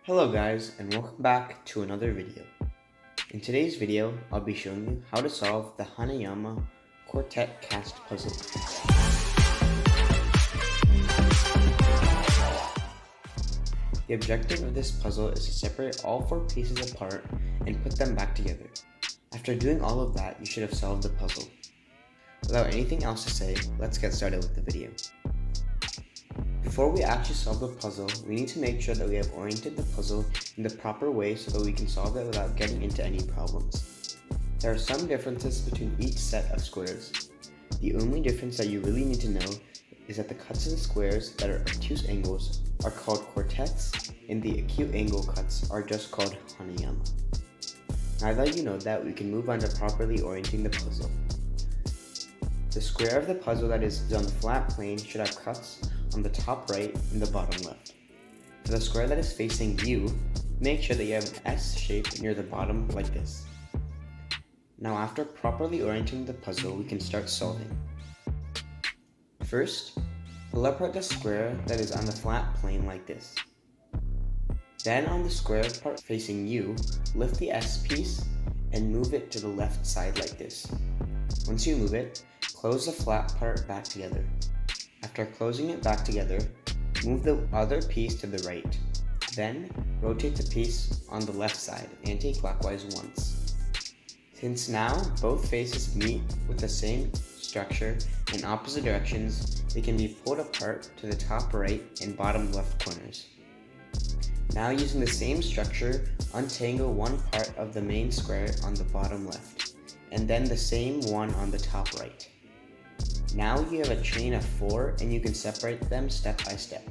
Hello guys, and welcome back to another video. In today's video, I'll be showing you how to solve the Hanayama Quartet Cast Puzzle. The objective of this puzzle is to separate all 4 pieces apart and put them back together. After doing all of that, you should have solved the puzzle. Without anything else to say, let's get started with the video. Before we actually solve the puzzle, we need to make sure that we have oriented the puzzle in the proper way so that we can solve it without getting into any problems. There are some differences between each set of squares. The only difference that you really need to know is that the cuts of the squares that are obtuse angles are called quartets, and the acute angle cuts are just called Hanayama. Now that you know that, we can move on to properly orienting the puzzle. The square of the puzzle that is on the flat plane should have cuts on the top right and the bottom left. For the square that is facing you, make sure that you have an S shape near the bottom like this. Now after properly orienting the puzzle, we can start solving. First, pull apart the square that is on the flat plane like this. Then on the square part facing you, lift the S piece and move it to the left side like this. Once you move it, close the flat part back together. After closing it back together, move the other piece to the right. Then, rotate the piece on the left side, anti-clockwise once. Since now both faces meet with the same structure in opposite directions, they can be pulled apart to the top right and bottom left corners. Now using the same structure, untangle one part of the main square on the bottom left, and then the same one on the top right. Now you have a chain of 4 and you can separate them step by step.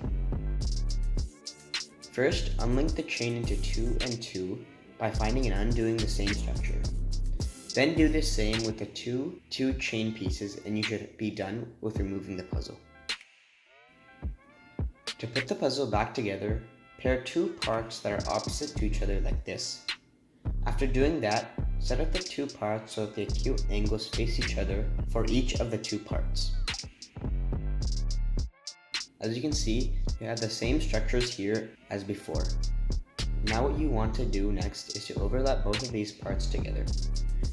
First, unlink the chain into 2 and 2 by finding and undoing the same structure. Then do the same with the two chain pieces and you should be done with removing the puzzle. To put the puzzle back together, pair 2 parts that are opposite to each other like this. After doing that, set up the 2 parts so that the acute angles face each other for each of the 2 parts. As you can see, you have the same structures here as before. Now what you want to do next is to overlap both of these parts together.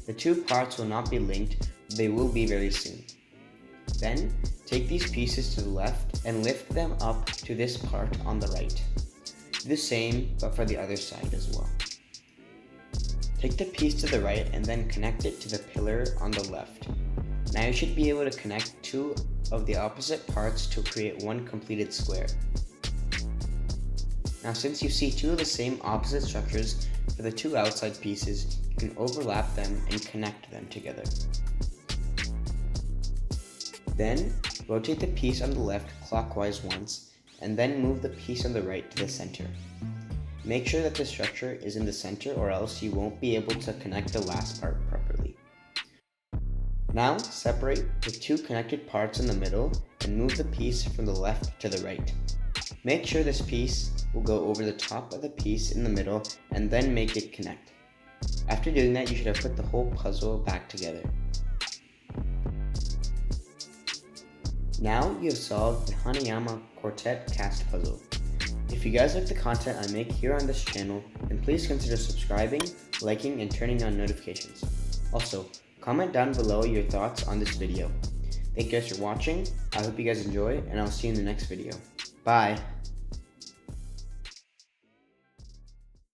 The 2 parts will not be linked, but they will be very soon. Then, take these pieces to the left and lift them up to this part on the right. Do the same, but for the other side as well. Take the piece to the right and then connect it to the pillar on the left. Now you should be able to connect 2 of the opposite parts to create one completed square. Now since you see 2 of the same opposite structures for the 2 outside pieces, you can overlap them and connect them together. Then, rotate the piece on the left clockwise once, and then move the piece on the right to the center. Make sure that the structure is in the center or else you won't be able to connect the last part properly. Now separate the 2 connected parts in the middle and move the piece from the left to the right. Make sure this piece will go over the top of the piece in the middle and then make it connect. After doing that, you should have put the whole puzzle back together. Now you have solved the Hanayama Quartet Cast Puzzle. If you guys like the content I make here on this channel, then please consider subscribing, liking, and turning on notifications. Also, comment down below your thoughts on this video. Thank you guys for watching, I hope you guys enjoy, and I'll see you in the next video. Bye!